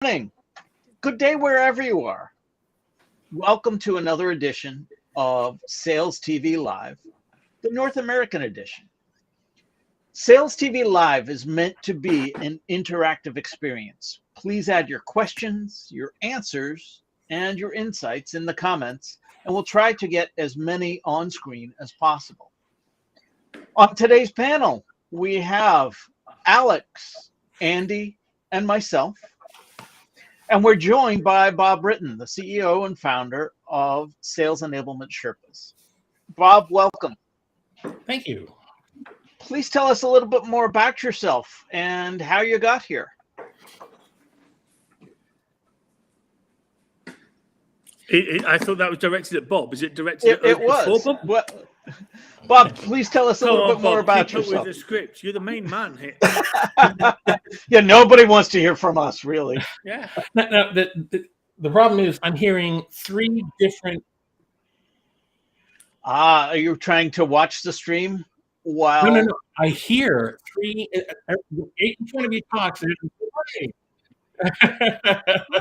Morning. Good day wherever you are. Welcome to another edition of Sales TV Live, the North American edition. Sales TV Live is meant to be an interactive experience. Please add your questions, your answers, and your insights in the comments, and we'll try to get as many on screen as possible. On today's panel, we have Alex, Andy, and myself. And we're joined by Bob Britton, the CEO and founder of Sales Enablement Sherpas. Bob, welcome. Thank you. Please tell us a little bit more about yourself and how you got here. I thought that was directed at Bob. Is it directed It was. Bob? Well, Bob, please tell us a little bit more about yourself. With the script. You're the main man here. Yeah, nobody wants to hear from us, really. Yeah. No, the problem is I'm hearing three different. Are you trying to watch the stream while? No. I hear three. Eight in front of you talks.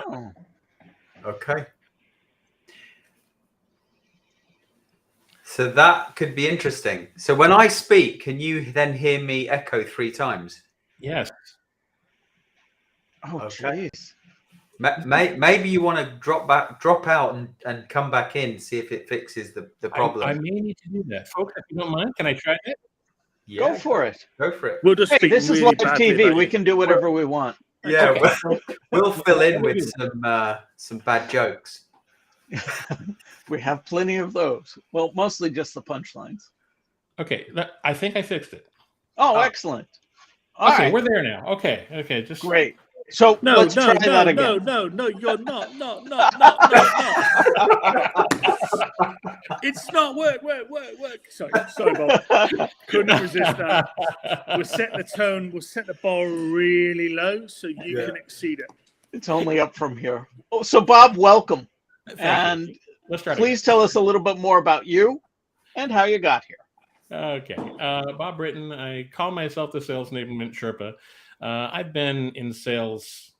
Oh. Okay. So that could be interesting. So when I speak, can you then hear me echo 3 times? Yes. Oh, Okay. jeez. Maybe you want to drop out and come back in, see if it fixes the problem. I may need to do that, folks. If you don't mind, can I try it? Go for it. Go for it. We'll just Hey, speak this is really live badly TV. about We you. can do whatever we want. Yeah, Okay. we'll fill in with some bad jokes. We have plenty of those. Well, mostly just the punchlines. Okay. I think I fixed it. Oh, excellent. All Okay, right. We're there now. Okay. Just Great. So let's try that again. No, you're not. It's not work. Sorry, Bob. Couldn't resist that. We'll set the tone. We'll set the bar really low so you can exceed it. It's only up from here. Oh, so Bob, welcome. Thank you. Let's try it Please tell us a little bit more about you and how you got here. Okay. Bob Britton. I call myself the Sales Enablement Sherpa. I've been in sales,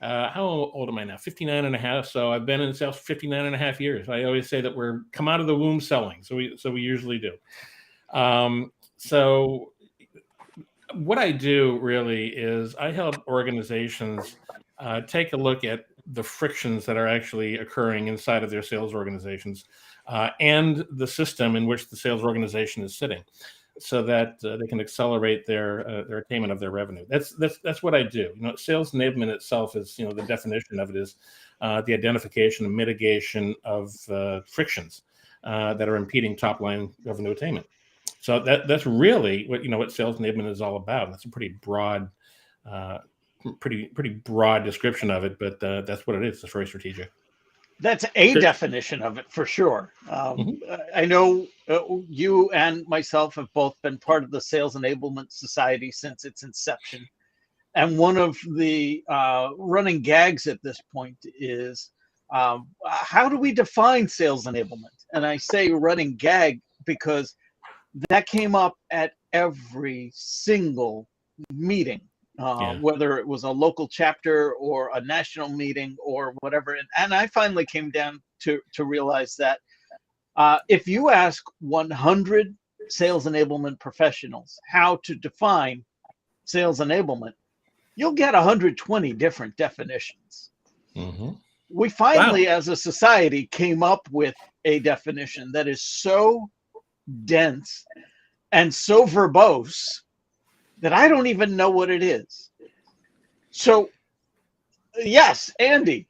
how old am I now? 59 and a half. So I've been in sales for 59 and a half years. I always say that we're come out of the womb selling. So we usually do. So what I do really is I help organizations take a look at the frictions that are actually occurring inside of their sales organizations and the system in which the sales organization is sitting, so that they can accelerate their attainment of their revenue. That's what I do. Sales enablement itself is, the definition of it is the identification and mitigation of frictions that are impeding top line revenue attainment. So that's really what sales enablement is all about. That's a pretty broad description of it, but that's what it is. It's very strategic. That's a definition of it for sure. I know you and myself have both been part of the Sales Enablement Society since its inception. And one of the running gags at this point is, how do we define sales enablement? And I say running gag because that came up at every single meeting. Whether it was a local chapter or a national meeting or whatever. And I finally came down to realize that if you ask 100 sales enablement professionals how to define sales enablement, you'll get 120 different definitions. Mm-hmm. We finally, as a society, came up with a definition that is so dense and so verbose that I don't even know what it is. So, yes, Andy.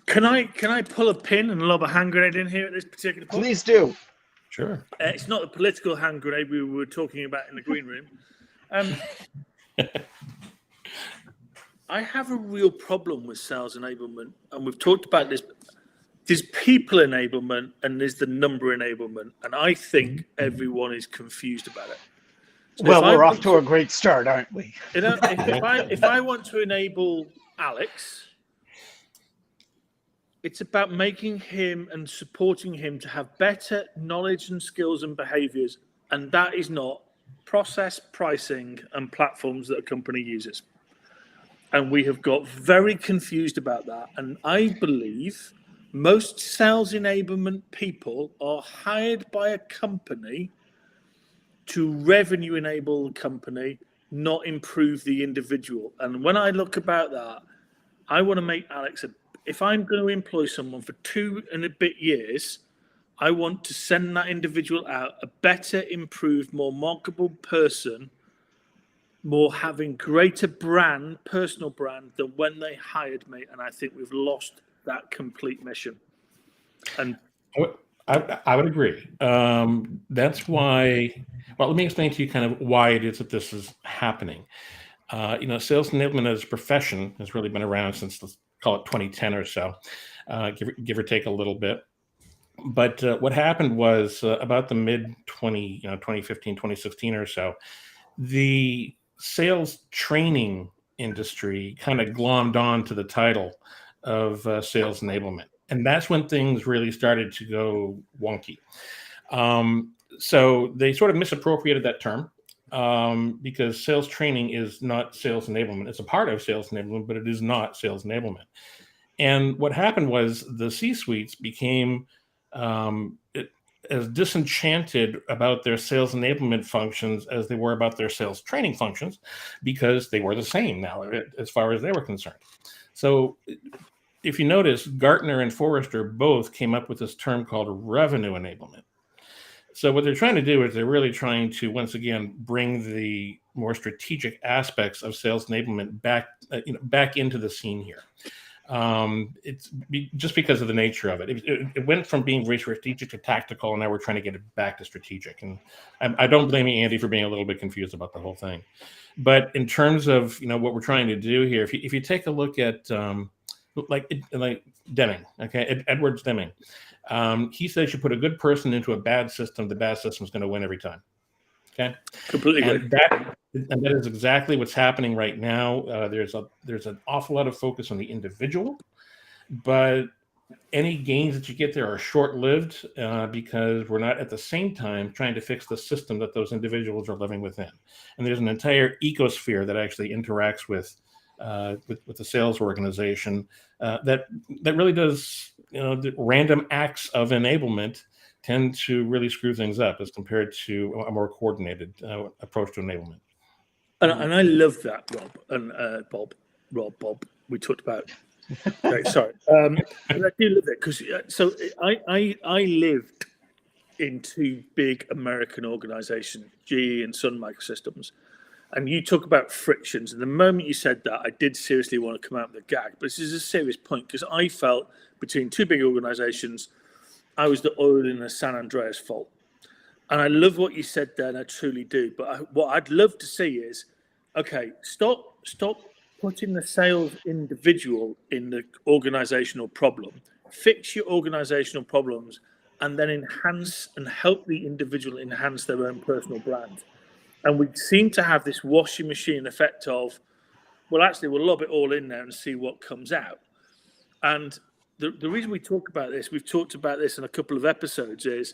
Can I pull a pin and lob a hand grenade in here at this particular point? Please do. Sure. It's not the political hand grenade we were talking about in the green room. I have a real problem with sales enablement, and we've talked about this. There's people enablement and there's the number enablement, and I think everyone is confused about it. So well, we're off to a great start, aren't we? If I want to enable Alex, it's about making him and supporting him to have better knowledge and skills and behaviors, and that is not process, pricing, and platforms that a company uses. And we have got very confused about that. And I believe most sales enablement people are hired by a company to revenue enable the company, not improve the individual. And when I look about that, I want to make Alex, if I'm going to employ someone for 2 and a bit years, I want to send that individual out a better, improved, more marketable person, more having greater brand, personal brand, than when they hired me. And I think we've lost that complete mission. And I would agree. That's why. Well, let me explain to you kind of why it is that this is happening. Sales enablement as a profession has really been around since, let's call it 2010 or so, give or take a little bit. But what happened was about the mid 2015, 2016 or so, the sales training industry kind of glommed on to the title of sales enablement. And that's when things really started to go wonky. So they sort of misappropriated that term because sales training is not sales enablement. It's a part of sales enablement, but it is not sales enablement. And what happened was the C-suites became as disenchanted about their sales enablement functions as they were about their sales training functions, because they were the same now as far as they were concerned. So if you notice, Gartner and Forrester both came up with this term called revenue enablement. So what they're trying to do is they're really trying to, once again, bring the more strategic aspects of sales enablement back into the scene here. It's just because of the nature of it. It went from being very strategic to tactical, and now we're trying to get it back to strategic. And I don't blame you, Andy, for being a little bit confused about the whole thing. But in terms of what we're trying to do here, if you take a look at like Deming, okay, Edwards Deming, he says you put a good person into a bad system, the bad system is going to win every time. Okay, completely and that is exactly what's happening right now. There's an awful lot of focus on the individual, but any gains that you get there are short-lived because we're not at the same time trying to fix the system that those individuals are living within. And there's an entire ecosphere that actually interacts with the sales organization that really does, the random acts of enablement tend to really screw things up as compared to a more coordinated approach to enablement. And I love that, Rob and Bob. We talked about. Okay, sorry, and I do love it because I lived in 2 big American organizations, GE and Sun Microsystems, and you talk about frictions. And the moment you said that, I did seriously want to come out with a gag. But this is a serious point because I felt between 2 big organizations, I was the oil in the San Andreas fault. And I love what you said there, and I truly do. But what I'd love to see is, okay, stop putting the sales individual in the organizational problem. Fix your organizational problems, and then enhance and help the individual enhance their own personal brand. And we seem to have this washing machine effect of, well, actually, we'll lob it all in there and see what comes out. And the reason we talk about this, we've talked about this in a couple of episodes, is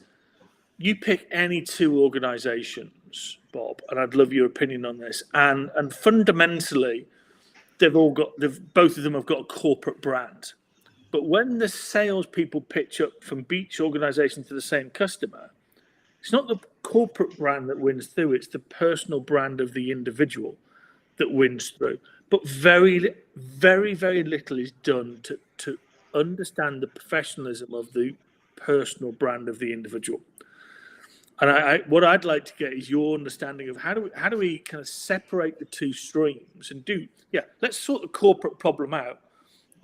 you pick any 2 organizations, Bob, and I'd love your opinion on this. And fundamentally, both of them have got a corporate brand. But when the salespeople pitch up from each organization to the same customer, it's not the corporate brand that wins through, it's the personal brand of the individual that wins through. But very, very, very little is done to understand the professionalism of the personal brand of the individual. And what I'd like to get is your understanding of how do we kind of separate the 2 streams and let's sort the corporate problem out,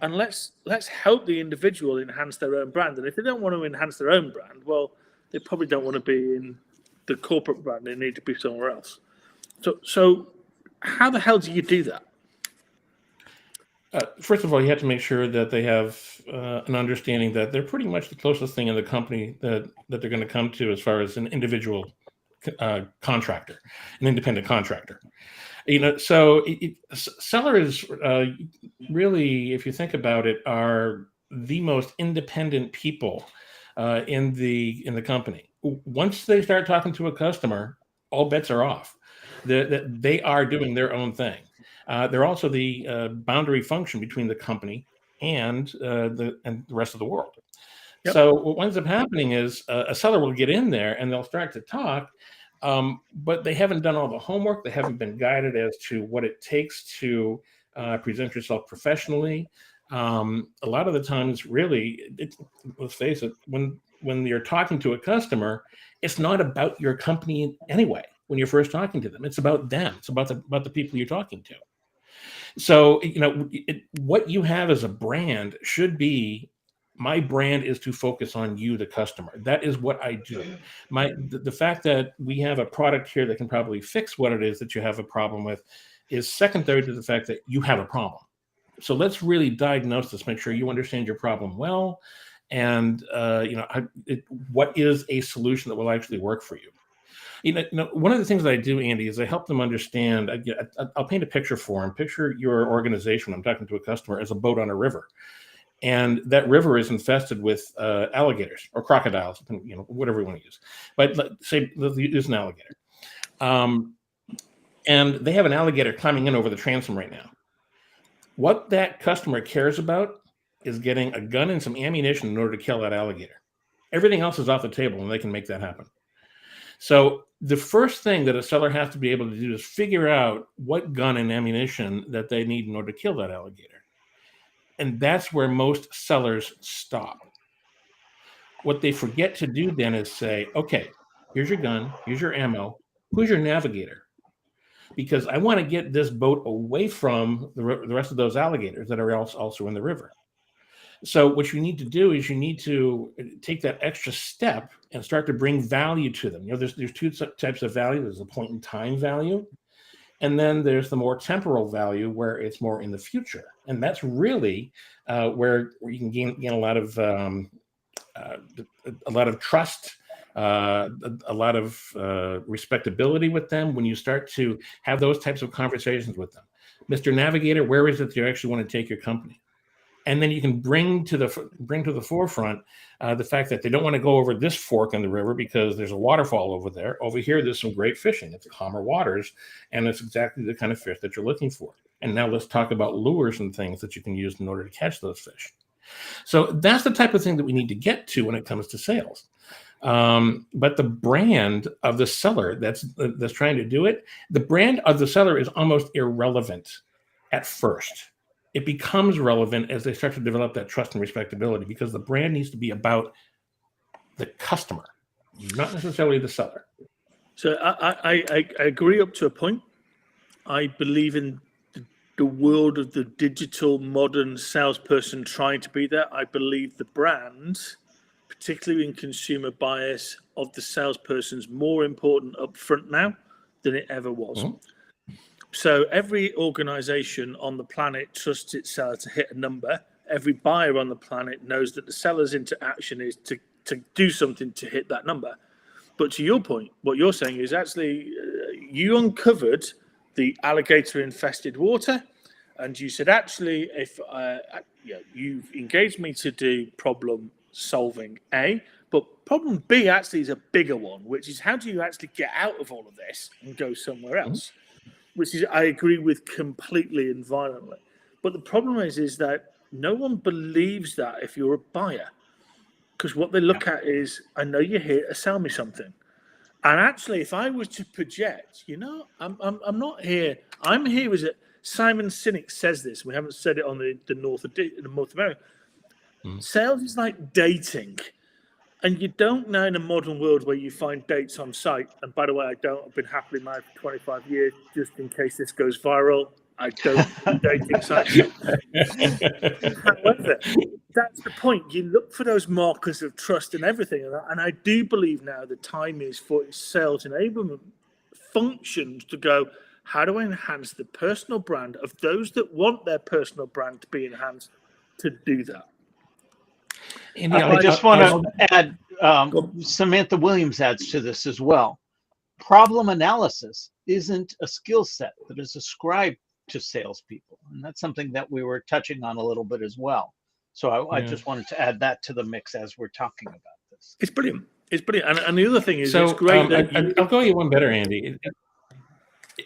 and let's help the individual enhance their own brand. And if they don't want to enhance their own brand, well, they probably don't want to be in the corporate brand. They need to be somewhere else. So how the hell do you do that? First of all, you have to make sure that they have an understanding that they're pretty much the closest thing in the company that they're going to come to as far as an individual contractor, an independent contractor. So sellers really, if you think about it, are the most independent people in the company. Once they start talking to a customer, all bets are off. They are doing their own thing. They're also the boundary function between the company and the rest of the world. Yep. So what ends up happening is a seller will get in there and they'll start to talk, but they haven't done all the homework. They haven't been guided as to what it takes to present yourself professionally. A lot of the times, really, let's face it, when you're talking to a customer, it's not about your company anyway. When you're first talking to them, it's about them. It's about the people you're talking to. So, what you have as a brand should be, my brand is to focus on you, the customer. That is what I do. The fact that we have a product here that can probably fix what it is that you have a problem with is secondary to the fact that you have a problem. So let's really diagnose this, make sure you understand your problem well, and what is a solution that will actually work for you. One of the things that I do, Andy, is I help them understand. I'll paint a picture for them. Picture your organization, when I'm talking to a customer, as a boat on a river. And that river is infested with alligators or crocodiles, whatever you want to use. But let's use an alligator. And they have an alligator climbing in over the transom right now. What that customer cares about is getting a gun and some ammunition in order to kill that alligator. Everything else is off the table, and they can make that happen. So the first thing that a seller has to be able to do is figure out what gun and ammunition that they need in order to kill that alligator. And that's where most sellers stop. What they forget to do then is say, okay, here's your gun, here's your ammo, who's your navigator? Because I want to get this boat away from the rest of those alligators that are also in the river. So what you need to do is you need to take that extra step and start to bring value to them. There's two types of value. There's a point in time value, and then there's the more temporal value where it's more in the future. And that's really where you can gain a lot of trust, a lot of respectability with them when you start to have those types of conversations with them. Mr. Navigator, where is it that you actually want to take your company? And then you can bring to the forefront the fact that they don't want to go over this fork in the river because there's a waterfall over there. Over here, there's some great fishing. It's calmer waters, and it's exactly the kind of fish that you're looking for. And now let's talk about lures and things that you can use in order to catch those fish. So that's the type of thing that we need to get to when it comes to sales. But the brand of the seller that's trying to do it, the brand of the seller is almost irrelevant at first. It becomes relevant as they start to develop that trust and respectability, because the brand needs to be about the customer, not necessarily the seller. So I agree up to a point. I believe in the world of the digital modern salesperson trying to be there. I believe the brand, particularly in consumer bias of the salesperson, is more important up front now than it ever was. Mm-hmm. So every organization on the planet trusts its seller to hit a number. Every buyer on the planet knows that the seller's interaction is to do something to hit that number. But to your point, what you're saying is actually you uncovered the alligator-infested water, and you said, actually, if you've engaged me to do problem solving A, but problem B actually is a bigger one, which is how do you actually get out of all of this and go somewhere else? Mm-hmm. Which is, I agree with completely and violently. But the problem is that no one believes that if you're a buyer, because what they look at is, I know you're here to sell me something. And actually, if I was to project, I'm not here. I'm here as Simon Sinek says this. We haven't said it on the North America. Sales is like dating. And you don't know in a modern world where you find dates on site. And by the way, I've been happily married for 25 years, just in case this goes viral. I don't do dating sites. However, that's the point. You look for those markers of trust and everything. And I do believe now the time is for sales enablement functions to go, how do I enhance the personal brand of those that want their personal brand to be enhanced to do that? I just want to add, Samantha Williams adds to this as well. Problem analysis isn't a skill set that is ascribed to salespeople. And that's something that we were touching on a little bit as well. So I just wanted to add that to the mix as we're talking about this. It's brilliant. It's brilliant. And the other thing is, so, it's great. I'll go you one better, Andy.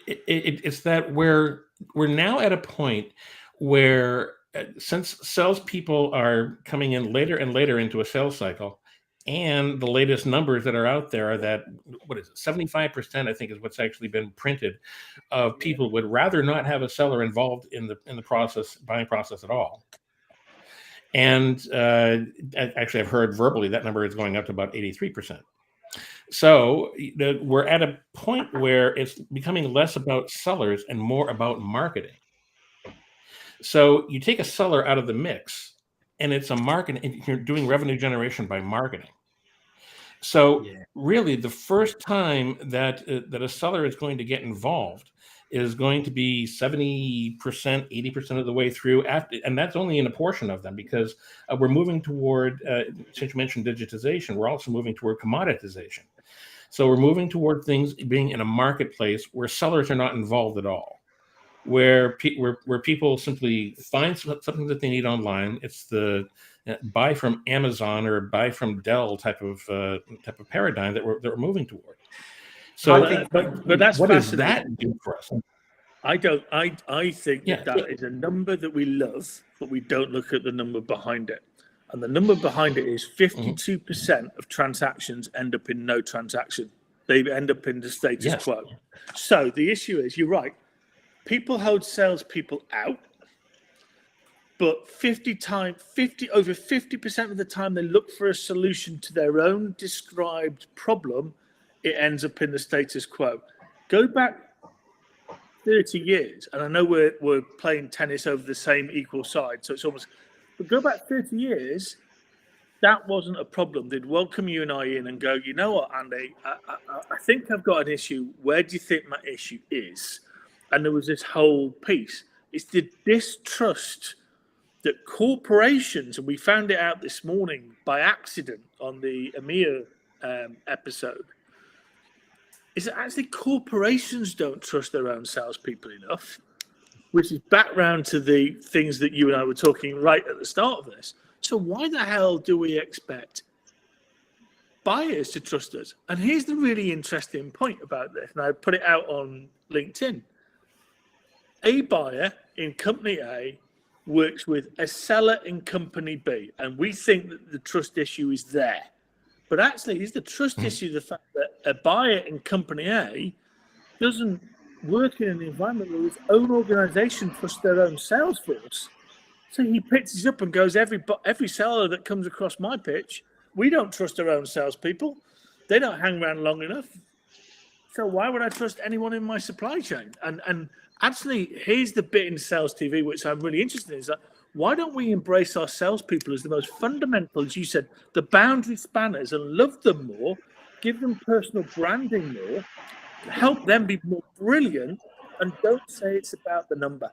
It's that where we're now at a point where since salespeople are coming in later and later into a sales cycle, and the latest numbers that are out there are that, what is it, 75%, I think, is what's actually been printed, of people would rather not have a seller involved in the buying process at all. And actually, I've heard verbally that number is going up to about 83%. So we're at a point where it's becoming less about sellers and more about marketing. So you take a seller out of the mix, and it's a marketing. You're doing revenue generation by marketing. So really, the first time that a seller is going to get involved is going to be 70%, 80% of the way through, and that's only in a portion of them, because we're moving toward, since you mentioned digitization, we're also moving toward commoditization. So we're moving toward things being in a marketplace where sellers are not involved at all, where people simply find something that they need online. It's the buy from Amazon or buy from Dell type of paradigm that we're moving toward. So, but that's what does that do for us? I think that is a number that we love, but we don't look at the number behind it. And the number behind it is 52% of transactions end up in no transaction. They end up in the status quo. So the issue is, you're right, people hold salespeople out, but over 50% of the time they look for a solution to their own described problem, it ends up in the status quo. Go back 30 years, and I know we're playing tennis over the same equal side, so it's almost, but go back 30 years, that wasn't a problem. They'd welcome you and I in and go, you know what, Andy, I think I've got an issue. Where do you think my issue is? And there was this whole piece. It's the distrust that corporations, and we found it out this morning by accident on the EMEA episode, is that actually corporations don't trust their own salespeople enough, which is back round to the things that you and I were talking right at the start of this. So why the hell do we expect buyers to trust us? And here's the really interesting point about this, and I put it out on LinkedIn. A buyer in company A works with a seller in company B, and we think that the trust issue is there. But actually, is the trust issue the fact that a buyer in company A doesn't work in an environment where his own organization trusts their own sales force? So he pitches up and goes, every seller that comes across my pitch, we don't trust our own salespeople. They don't hang around long enough. So why would I trust anyone in my supply chain? And actually, here's the bit in SalesTV which I'm really interested in, is that why don't we embrace our salespeople as the most fundamental, as you said, the boundary spanners, and love them more, give them personal branding more, help them be more brilliant, and don't say it's about the number.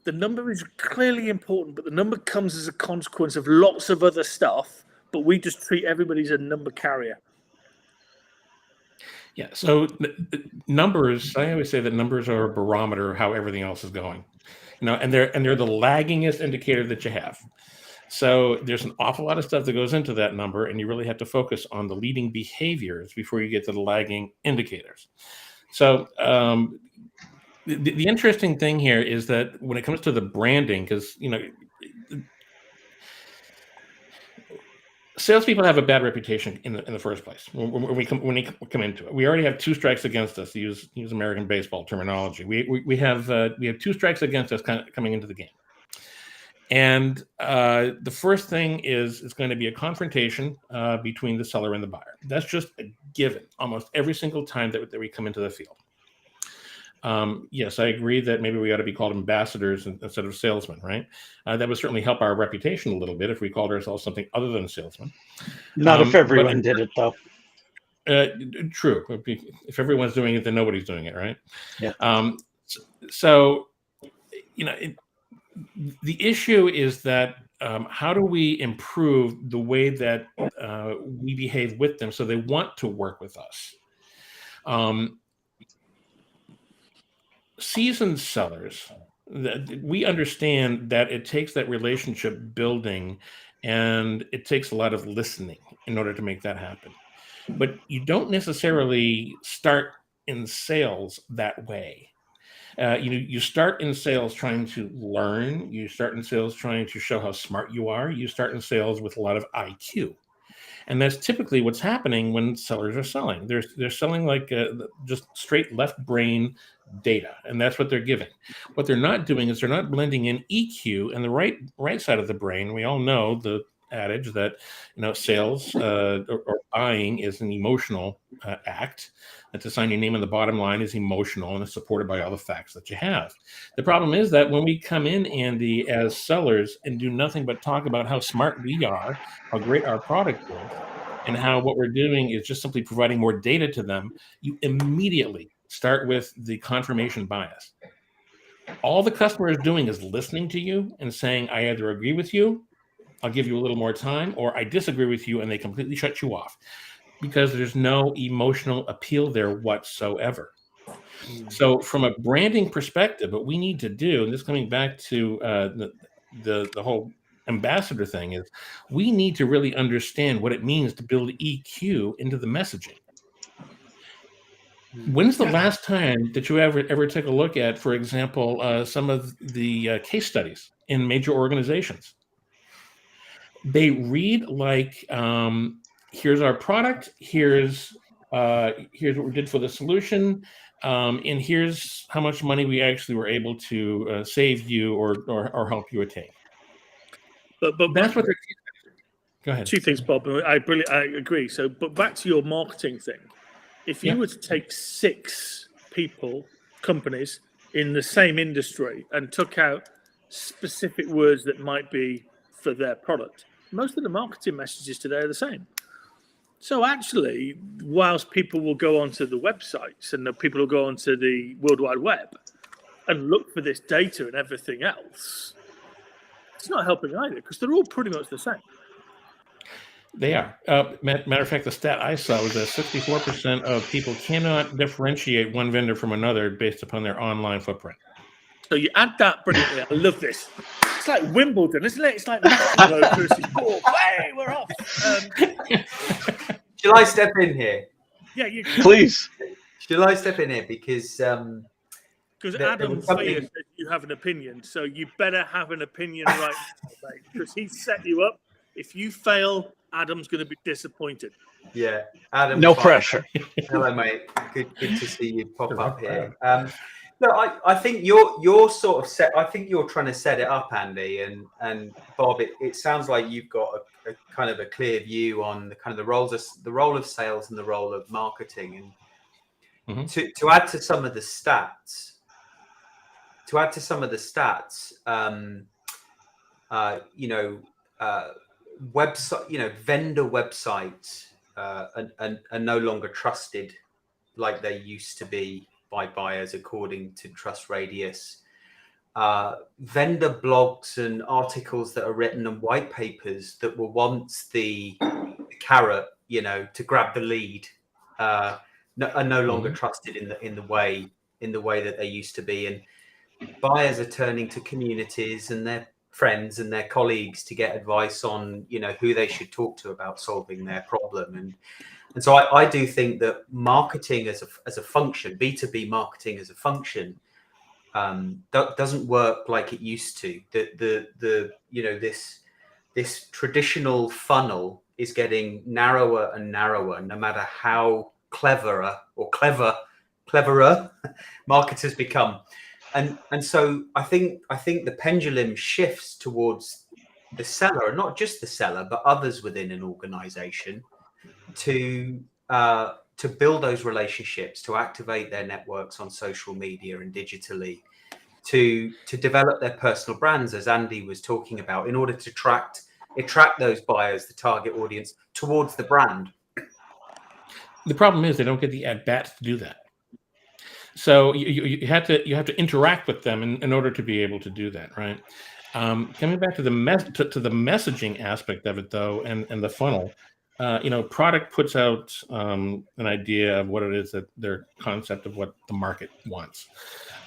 The number is clearly important, but the number comes as a consequence of lots of other stuff, but we just treat everybody as a number carrier. Yeah, so numbers, I always say that numbers are a barometer of how everything else is going. And they're the laggingest indicator that you have. So there's an awful lot of stuff that goes into that number, and you really have to focus on the leading behaviors before you get to the lagging indicators. So the interesting thing here is that when it comes to the branding, because salespeople have a bad reputation in the first place when we come into it. We already have two strikes against us, to use American baseball terminology. We have two strikes against us coming into the game. And the first thing is it's going to be a confrontation between the seller and the buyer. That's just a given almost every single time that we come into the field. Yes, I agree that maybe we ought to be called ambassadors instead of salesmen, right? That would certainly help our reputation a little bit if we called ourselves something other than salesmen. Not if everyone did it, though. True. If everyone's doing it, then nobody's doing it, right? Yeah. So, the issue is that how do we improve the way that we behave with them so they want to work with us? Seasoned sellers, we understand that it takes that relationship building, and it takes a lot of listening in order to make that happen. But you don't necessarily start in sales that way. You start in sales trying to learn. You start in sales trying to show how smart you are. You start in sales with a lot of IQ. And that's typically what's happening when sellers are selling. They're selling like just straight left brain data, and that's what they're giving. What they're not doing is they're not blending in EQ and the right side of the brain. We all know the adage that sales or buying is an emotional act. And to sign your name on the bottom line is emotional and is supported by all the facts that you have. The problem is that when we come in, Andy, as sellers and do nothing but talk about how smart we are, how great our product is, and how what we're doing is just simply providing more data to them, you immediately start with the confirmation bias. All the customer is doing is listening to you and saying, I either agree with you, I'll give you a little more time, or I disagree with you, and they completely shut you off because there's no emotional appeal there whatsoever. So from a branding perspective, what we need to do, and this coming back to the whole ambassador thing, is we need to really understand what it means to build EQ into the messaging. When's the last time that you ever take a look at, for example, some of the case studies in major organizations? They read like, here's our product, here's what we did for the solution, and here's how much money we actually were able to save you or help you attain. But that's what they're. Go ahead. Two things, Bob. I agree. So, but back to your marketing thing. If you were to take 6 companies in the same industry and took out specific words that might be for their product, most of the marketing messages today are the same. So actually, whilst people will go onto the websites and the people will go onto the World Wide Web and look for this data and everything else, it's not helping either because they're all pretty much the same. They are. Matter of fact, the stat I saw was that 64% of people cannot differentiate one vendor from another based upon their online footprint. So you add that brilliantly. I love this. It's like Wimbledon, isn't it? It's like McEnroe versus golf. Hey, we're off. Shall I step in here? Yeah, you please. Shall I step in here because Adam Fear said you have an opinion, so you better have an opinion right now, mate, because he set you up. If you fail, Adam's going to be disappointed. Yeah, Adam. No pressure. Hello, mate. Good to see you pop up here. No, I think you're sort of set. I think you're trying to set it up, Andy and Bob. It sounds like you've got a kind of a clear view on the kind of the role of sales and the role of marketing. And to add to some of the stats, website, vendor websites are no longer trusted like they used to be by buyers, according to Trust Radius. Vendor blogs and articles that are written and white papers that were once the carrot, to grab the lead, are no longer trusted in the way that they used to be. And buyers are turning to communities and their friends and their colleagues to get advice on, who they should talk to about solving their problem. And so I do think that marketing as a function, B2B marketing as a function, doesn't work like it used to. This traditional funnel is getting narrower and narrower, no matter how cleverer marketers become. And so I think the pendulum shifts towards the seller, and not just the seller, but others within an organization, to build those relationships, to activate their networks on social media and digitally, to develop their personal brands, as Andy was talking about, in order to attract those buyers, the target audience, towards the brand. The problem is they don't get the at-bats to do that. So you have to interact with them in order to be able to do that, right? Coming back to the messaging aspect of it, though, and the funnel, product puts out an idea of what it is, that their concept of what the market wants.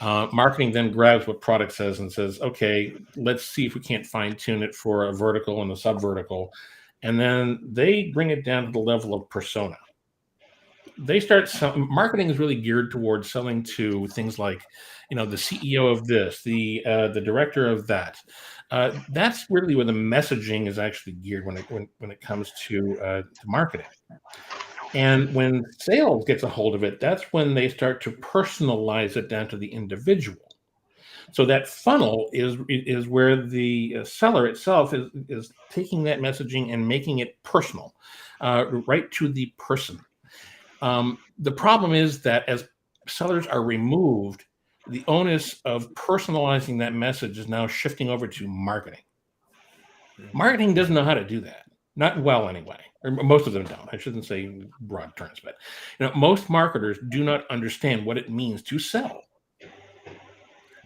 Marketing then grabs what product says and says, okay, let's see if we can't fine tune it for a vertical and a sub vertical, and then they bring it down to the level of persona. marketing is really geared towards selling to things like, the CEO of this, the director of that. That's really where the messaging is actually geared when it comes to marketing. And when sales gets a hold of it, that's when they start to personalize it down to the individual. So that funnel is where the seller itself is taking that messaging and making it personal, right to the person. The problem is that as sellers are removed, the onus of personalizing that message is now shifting over to marketing. Marketing doesn't know how to do that. Not well, anyway. Or most of them don't. I shouldn't say broad terms, but most marketers do not understand what it means to sell.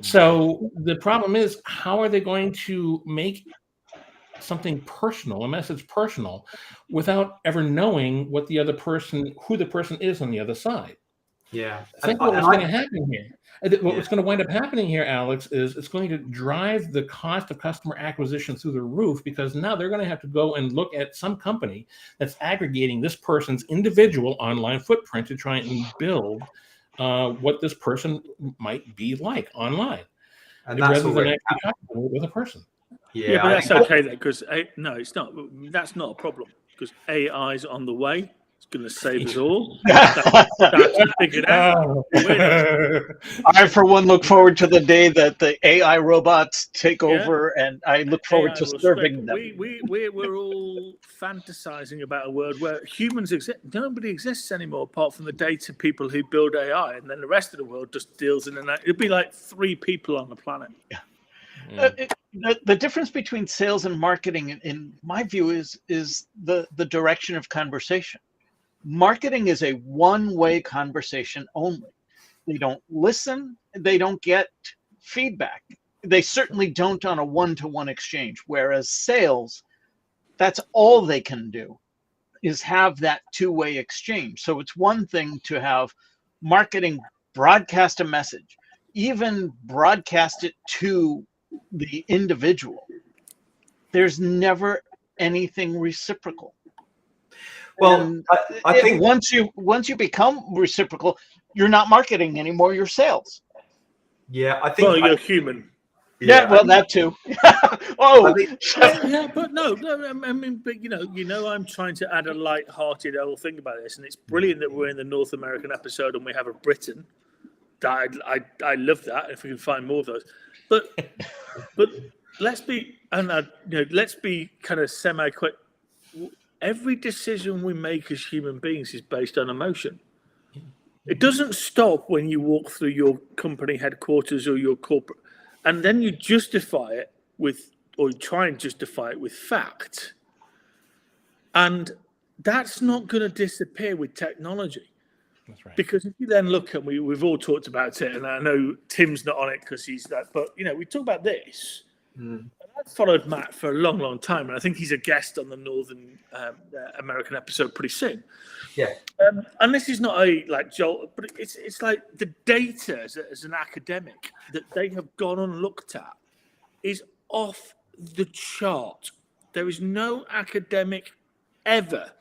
So the problem is, how are they going to make something personal, a message personal, without ever knowing who the person is on the other side? Yeah. Think what's going to happen here. What's going to wind up happening here, Alex, is it's going to drive the cost of customer acquisition through the roof, because now they're going to have to go and look at some company that's aggregating this person's individual online footprint to try and build what this person might be like online, and that's rather than actually talking with a person. Yeah, but that's okay then, because no, it's not. That's not a problem, because AI is on the way. It's going to save us all. That's figured out. I, for one, look forward to the day that the AI robots take over, and I look forward to serving them. We're all fantasizing about a world where humans exist. Nobody exists anymore apart from the data people who build AI, and then the rest of the world just deals in and out. It'd be like 3 people on the planet. Yeah. The difference between sales and marketing, in my view, is the direction of conversation. Marketing is a one-way conversation only. They don't listen. They don't get feedback. They certainly don't on a one-to-one exchange. Whereas sales, that's all they can do, is have that two-way exchange. So it's one thing to have marketing broadcast a message, even broadcast it to the individual. There's never anything reciprocal. Well, I think once you become reciprocal, you're not marketing anymore. You're sales. Yeah, I think. Well, you're human. Yeah, well, that too. But no. I mean, but I'm trying to add a light-hearted little thing about this, and it's brilliant that we're in the North American episode and we have a Britain. I love that. If we can find more of those, but let's be kind of semi-quick. Every decision we make as human beings is based on emotion. It doesn't stop when you walk through your company headquarters or your corporate, and then you justify it or you try and justify it with fact. And that's not going to disappear with technology. That's right. Because if you then look at, we've all talked about it, and I know Tim's not on it because he's that, but we talk about this. And I've followed Matt for a long, long time, and I think he's a guest on the Northern American episode pretty soon. Yeah. And this is not a jolt, but it's like the data as an academic that they have gone and looked at is off the chart. There is no academic ever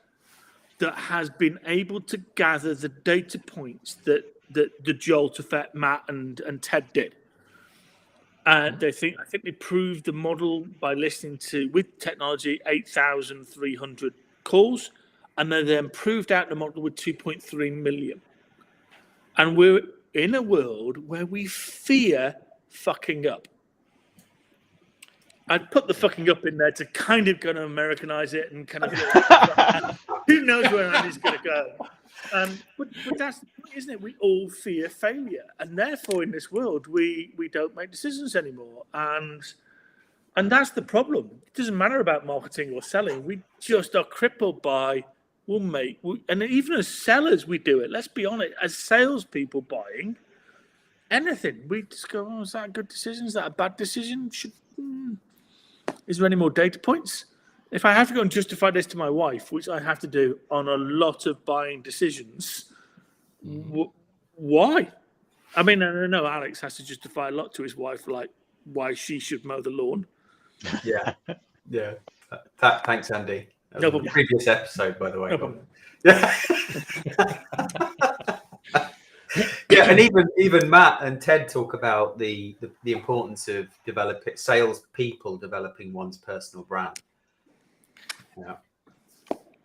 that has been able to gather the data points that the jolt effect Matt and Ted did. I think they proved the model by listening to, with technology, 8,300 calls, and they then proved out the model with 2.3 million. And we're in a world where we fear fucking up. I'd put the fucking up in there to kind of going to Americanize it and kind of who knows where Andy's going to go. But that's the point, isn't it? We all fear failure, and therefore in this world we don't make decisions anymore, and that's the problem. It doesn't matter about marketing or selling. We just are crippled by and even as sellers we do it. Let's be honest. As salespeople buying anything, we just go, "Oh, is that a good decision? Is that a bad decision? Is there any more data points?" If I have to go and justify this to my wife, which I have to do on a lot of buying decisions, why? I mean, I know Alex has to justify a lot to his wife, like why she should mow the lawn. Yeah. Thanks, Andy. No problem. Previous episode, by the way. No problem. Yeah, and even Matt and Ted talk about the importance of salespeople developing one's personal brand. Yeah.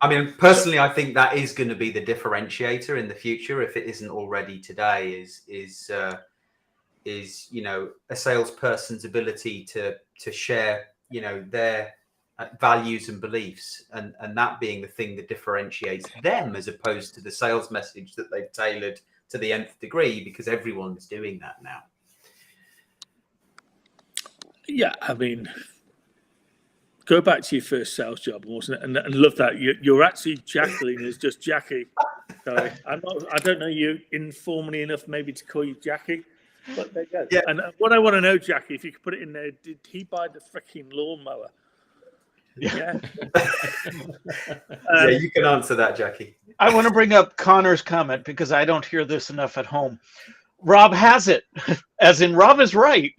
I mean, personally, I think that is going to be the differentiator in the future, if it isn't already today. Is a salesperson's ability to share their values and beliefs, and that being the thing that differentiates them, as opposed to the sales message that they've tailored to the nth degree, because everyone's doing that now. Yeah, I mean, go back to your first sales job, wasn't it? And love that you're actually Jacqueline is just Jackie. Sorry, I don't know you informally enough maybe to call you Jackie, but there you go. Yeah. And what I want to know, Jackie, if you could put it in there, did he buy the freaking lawnmower? Yeah. Yeah, you can answer that, Jackie. I want to bring up Connor's comment because I don't hear this enough at home. Rob has it, as in Rob is right.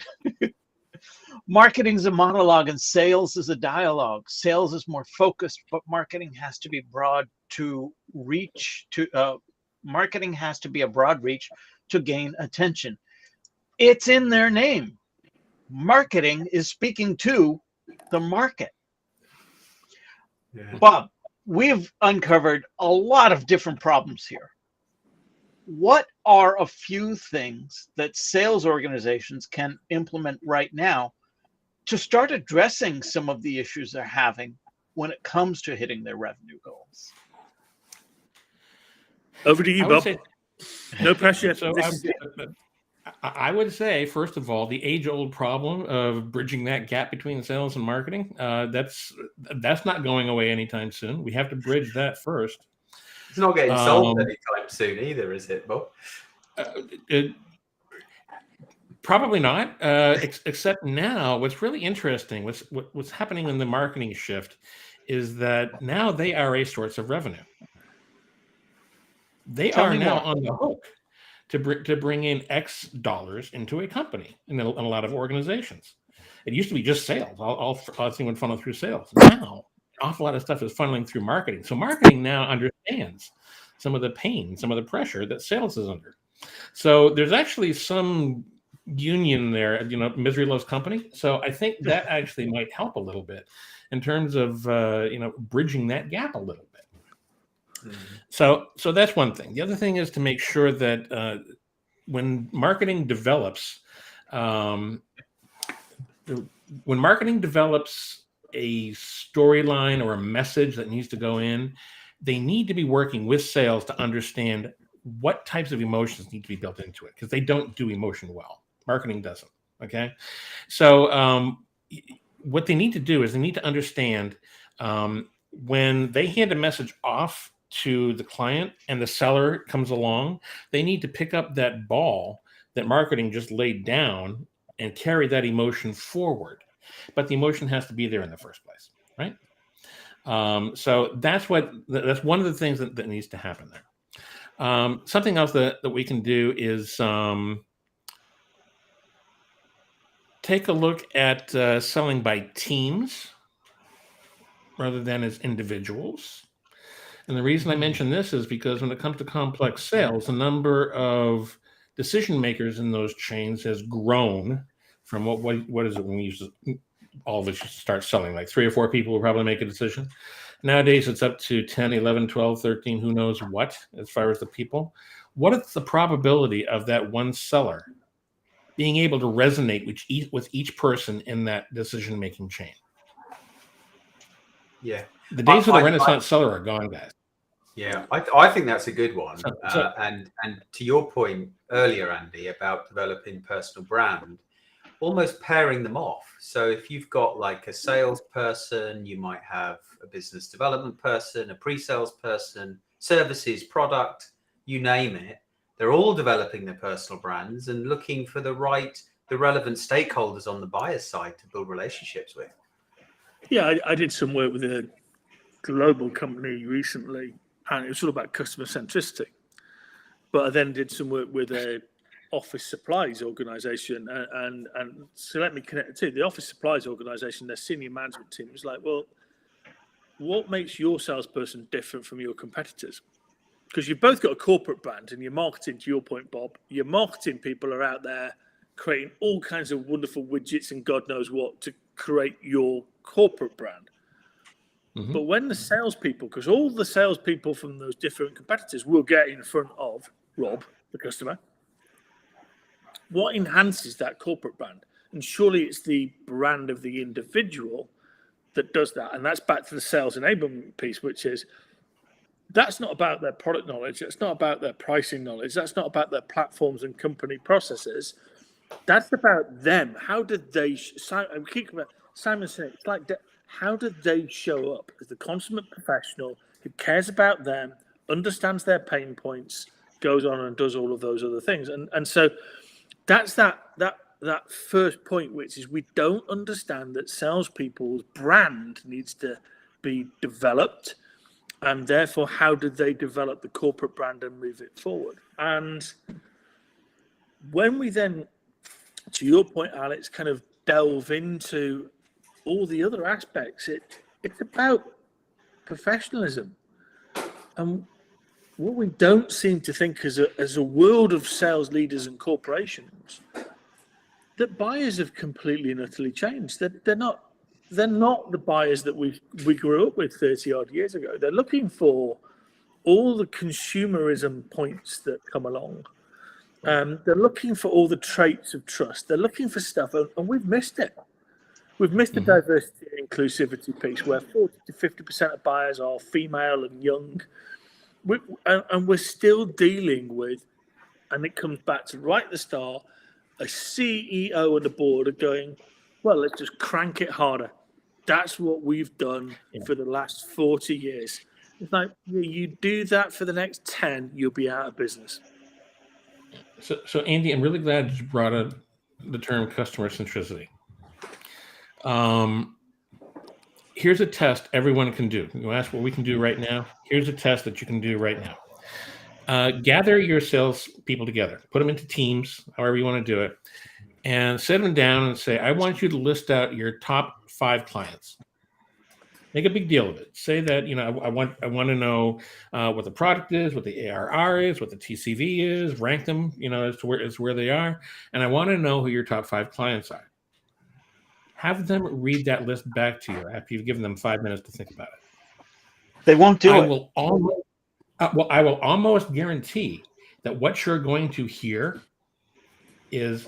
Marketing is a monologue and sales is a dialogue. Sales is more focused, but marketing has to be broad to reach marketing has to be a broad reach to gain attention. It's in their name. Marketing is speaking to the market. Yeah. Bob, we've uncovered a lot of different problems here. What are a few things that sales organizations can implement right now to start addressing some of the issues they're having when it comes to hitting their revenue goals? Over to you, Bob. No pressure. So I would say, first of all, the age-old problem of bridging that gap between sales and marketing, that's not going away anytime soon. We have to bridge that first. It's not getting solved anytime soon either, is it, Bob? Probably not, except now what's really interesting, what's happening in the marketing shift is that now they are a source of revenue. They are now on the hook to bring in X dollars into a company in a lot of organizations. It used to be just sales. All thing would funnel through sales. Now, an awful lot of stuff is funneling through marketing. So marketing now understands some of the pain, some of the pressure that sales is under. So there's actually some union there, misery loves company. So I think that actually might help a little bit in terms of bridging that gap a little bit. So that's one thing. The other thing is to make sure that when marketing develops a storyline or a message that needs to go in, they need to be working with sales to understand what types of emotions need to be built into it, because they don't do emotion well. Marketing doesn't. Okay. So what they need to do is they need to understand when they hand a message off to the client and the seller comes along, they need to pick up that ball that marketing just laid down and carry that emotion forward. But the emotion has to be there in the first place, right? So that's one of the things that needs to happen there. Something else that we can do is take a look at selling by teams rather than as individuals. And the reason I mention this is because when it comes to complex sales, the number of decision makers in those chains has grown from what is it when we used to, all of us used to start selling, like 3 or 4 people will probably make a decision. Nowadays, it's up to 10, 11, 12, 13, who knows what, as far as the people. What is the probability of that one seller being able to resonate with each person in that decision-making chain? Yeah. The days of the Renaissance seller are gone, guys. Yeah, I think that's a good one. And to your point earlier, Andy, about developing personal brand, almost pairing them off. So if you've got like a salesperson, you might have a business development person, a pre-sales person, services, product, you name it. They're all developing their personal brands and looking for the relevant stakeholders on the buyer side to build relationships with. Yeah, I did some work with a global company recently, and it was all about customer centricity. But I then did some work with a office supplies organization, and so let me connect it to the office supplies organization. Their senior management team was like, well, what makes your salesperson different from your competitors? Because you've both got a corporate brand, and your marketing, to your point, Bob, your marketing people are out there creating all kinds of wonderful widgets and God knows what to create your corporate brand. But when the salespeople, because all the salespeople from those different competitors will get in front of Rob, the customer, what enhances that corporate brand? And surely it's the brand of the individual that does that. And that's back to the sales enablement piece, which is that's not about their product knowledge. That's not about their pricing knowledge. That's not about their platforms and company processes. That's about them. How did they? Simon said, it's like, how did they show up as the consummate professional who cares about them, understands their pain points, goes on and does all of those other things? And so that's that first point, which is we don't understand that salespeople's brand needs to be developed, and therefore, how did they develop the corporate brand and move it forward? And when we then, to your point, Alex, kind of delve into all the other aspects, it's about professionalism. And what we don't seem to think as a world of sales leaders and corporations, that buyers have completely and utterly changed. They're not the buyers that we grew up with 30 odd years ago. They're looking for all the consumerism points that come along. They're looking for all the traits of trust. They're looking for stuff, and we've missed it. We've missed the diversity and inclusivity piece, where 40 to 50% of buyers are female and young. And we're still dealing with, and it comes back to right at the start, a CEO and the board are going, well, let's just crank it harder. That's what we've done for the last 40 years. It's like, you do that for the next 10, you'll be out of business. So Andy, I'm really glad you brought up the term customer centricity. Here's a test everyone can do. You ask what we can do right now. Here's a test that you can do right now. Gather your sales people together, put them into teams, however you want to do it, and sit them down and say, I want you to list out your top 5 clients. Make a big deal of it. Say that, I want to know what the product is, what the ARR is, what the TCV is, rank them, as to where they are. And I want to know who your top 5 clients are. Have them read that list back to you after you've given them 5 minutes to think about it. They won't do it. I will almost guarantee that what you're going to hear is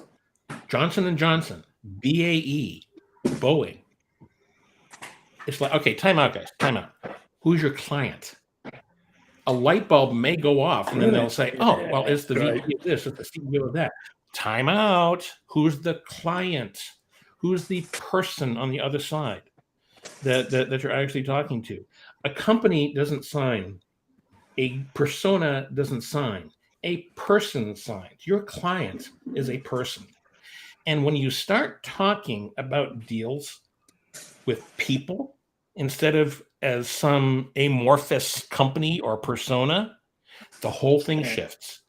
Johnson & Johnson, BAE, Boeing. It's like, okay, time out, guys, time out. Who's your client? A light bulb may go off, and then they'll say, oh, well, it's the VP of this, it's the CEO of that. Time out. Who's the client? Who's the person on the other side that you're actually talking to? A company doesn't sign. A persona doesn't sign. A person signs. Your client is a person. And when you start talking about deals with people instead of as some amorphous company or persona, the whole thing shifts.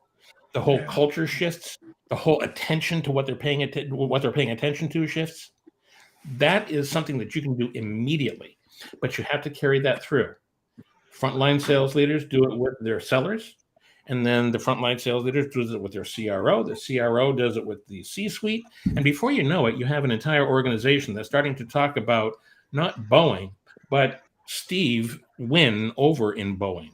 The whole culture shifts. The whole attention to what they're paying attention to shifts. That is something that you can do immediately, but you have to carry that through. Frontline sales leaders do it with their sellers, and then the frontline sales leaders do it with their CRO. The CRO does it with the C-suite, and before you know it, you have an entire organization that's starting to talk about not Boeing, but Steve Wynn over in Boeing.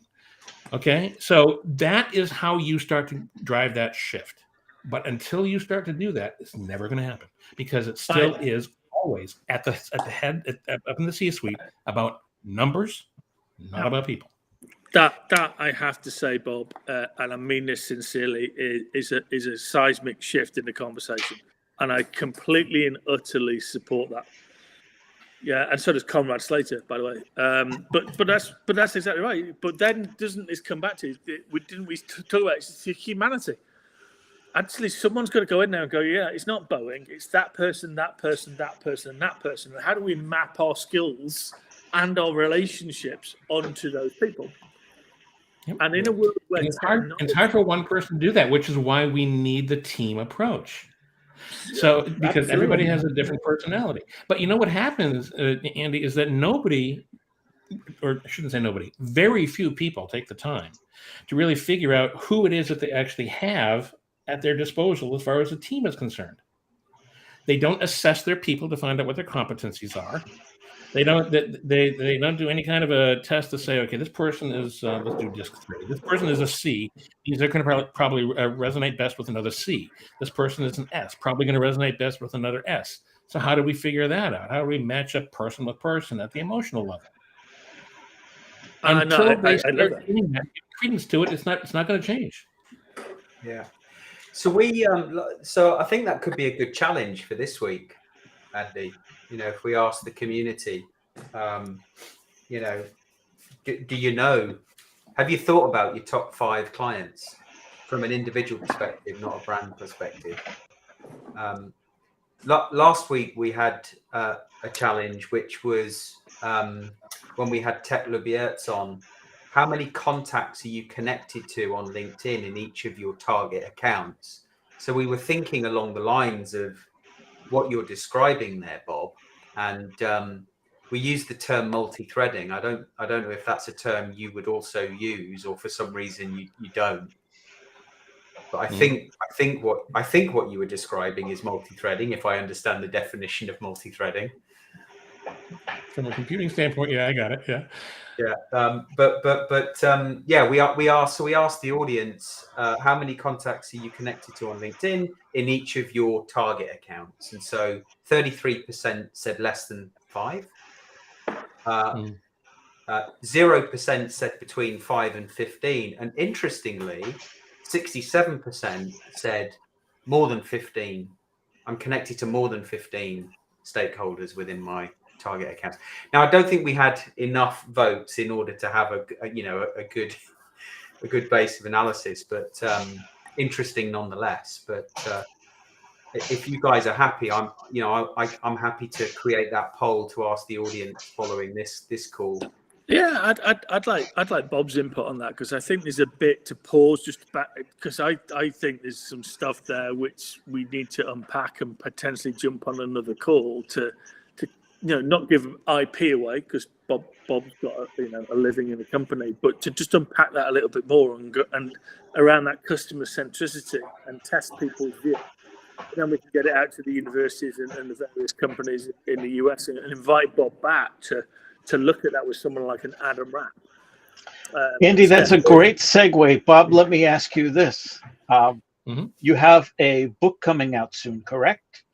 Okay, so that is how you start to drive that shift. But until you start to do that, it's never going to happen, because it still is always at the head, up in the C-suite, about numbers, not about people. That I have to say, Bob, and I mean this sincerely, is a seismic shift in the conversation, and I completely and utterly support that. Yeah, and so does Conrad Slater, by the way. But that's exactly right. But then doesn't this come back to we talk about it's humanity? Actually, someone's got to go in there and go, yeah, it's not Boeing, it's that person, that person, that person, and that person. And how do we map our skills and our relationships onto those people? Yep. And in a world where it's hard for one person to do that, which is why we need the team approach. So because everybody has a different personality. But you know what happens, Andy, is that nobody or I shouldn't say nobody, very few people take the time to really figure out who it is that they actually have at their disposal as far as the team is concerned. They don't assess their people to find out what their competencies are. They don't do any kind of a test to say, okay, this person is, let's do disc 3. This person is a C. They're going to probably resonate best with another C. This person is an S, probably going to resonate best with another S. So how do we figure that out? How do we match up person with person at the emotional level? Until they start giving that credence to it, it's not going to change. Yeah. So I think that could be a good challenge for this week, Andy. If we ask the community, do you know? Have you thought about your top 5 clients from an individual perspective, not a brand perspective? Last week we had a challenge, which was when we had Tech Lubiertz on. How many contacts are you connected to on LinkedIn in each of your target accounts? So we were thinking along the lines of what you're describing there, Bob, and we used the term multi-threading. I don't know if that's a term you would also use, or for some reason you don't. But I think what you were describing is multi-threading, if I understand the definition of multi-threading. From a computing standpoint, yeah, I got it. Yeah. Yeah. We asked the audience how many contacts are you connected to on LinkedIn in each of your target accounts, and so 33% said less than 5. 0% said between 5 and 15, and interestingly, 67% said more than 15. I'm connected to more than 15 stakeholders within my target accounts. Now, I don't think we had enough votes in order to have a good base of analysis, but interesting nonetheless. But if you guys are happy, I'm happy to create that poll to ask the audience following this call. Yeah, I'd like Bob's input on that, because I think there's a bit to pause just back, because I think there's some stuff there which we need to unpack and potentially jump on another call to not give IP away, because Bob's got a living in the company, but to just unpack that a little bit more and around that customer centricity and test people's view. Then we can get it out to the universities and the various companies in the US and invite Bob back to look at that with someone like an Adam Rapp. Andy, that's a great segue. Bob, let me ask you this. You have a book coming out soon, correct?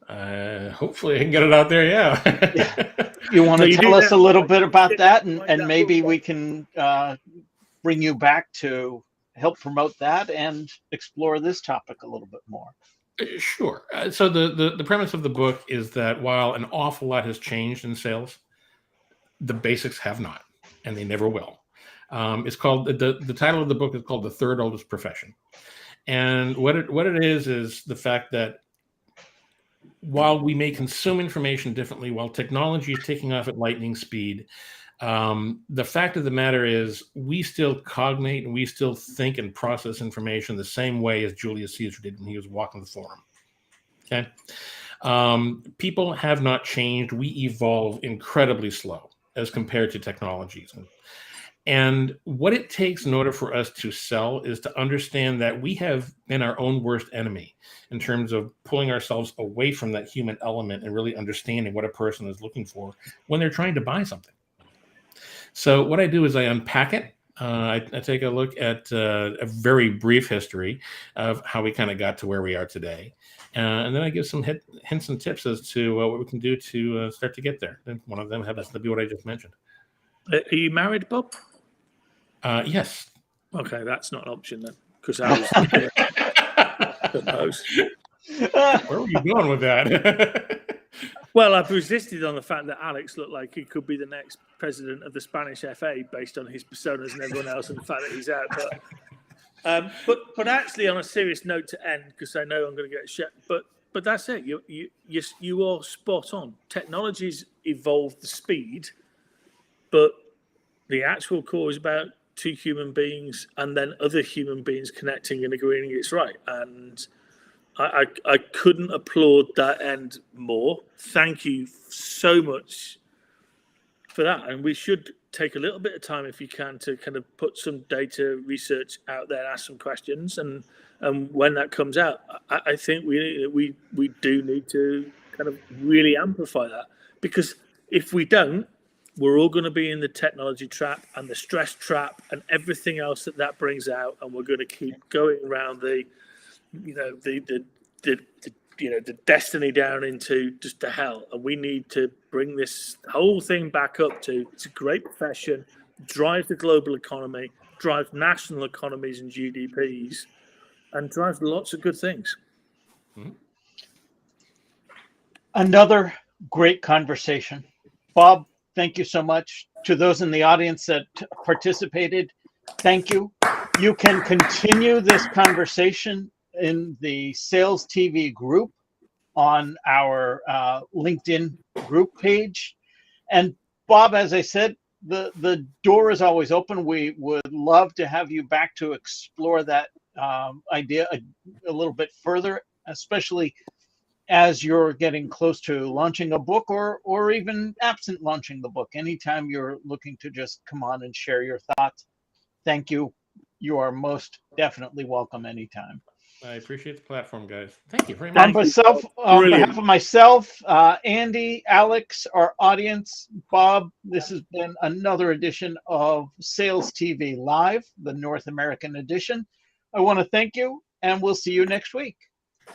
Hopefully I can get it out there, yeah. You want to tell us a little bit about that, and maybe we can bring you back to help promote that and explore this topic a little bit more. Sure. So the premise of the book is that while an awful lot has changed in sales, the basics have not, and they never will. It's called the title of the book is called The Third Oldest Profession, and what it is the fact that while we may consume information differently, while technology is taking off at lightning speed, the fact of the matter is we still cognate and we still think and process information the same way as Julius Caesar did when he was walking the forum. Okay, people have not changed. We evolve incredibly slow as compared to technologies. And what it takes in order for us to sell is to understand that we have been our own worst enemy in terms of pulling ourselves away from that human element and really understanding what a person is looking for when they're trying to buy something. So what I do is I unpack it. I take a look at a very brief history of how we kind of got to where we are today. And then I give some hints and tips as to what we can do to start to get there. And one of them happens to be what I just mentioned. Are you married, Bob? Yes. Okay, that's not an option then, because I was suppose. Where were you going with that? Well, I've resisted on the fact that Alex looked like he could be the next president of the Spanish FA based on his personas and everyone else, and the fact that he's out. But actually, on a serious note to end, because I know I'm going to get shit. But that's it. You are spot on. Technology's evolved the speed, but the actual core is about two human beings and then other human beings connecting and agreeing it's right. And I couldn't applaud that end more. Thank you so much for that. And we should take a little bit of time, if you can, to kind of put some data research out there, ask some questions, and when that comes out, I think we do need to kind of really amplify that, because if we don't, we're all going to be in the technology trap and the stress trap and everything else that brings out, and we're going to keep going around the destiny down into just to hell. And we need to bring this whole thing back up to, it's a great profession, drives the global economy, drives national economies and GDPs, and drives lots of good things. Another great conversation. Bob, thank you so much. To those in the audience that participated, thank you. You can continue this conversation in the SalesTV group on our LinkedIn group page. And Bob, as I said, the door is always open. We would love to have you back to explore that idea a little bit further, especially as you're getting close to launching a book, or even absent launching the book. Anytime you're looking to just come on and share your thoughts, thank you. You are most definitely welcome anytime. I appreciate the platform, guys. Thank you very much. On behalf of myself, Andy, Alex, our audience, Bob, this has been another edition of SalesTV Live, the North American edition. I want to thank you, and we'll see you next week.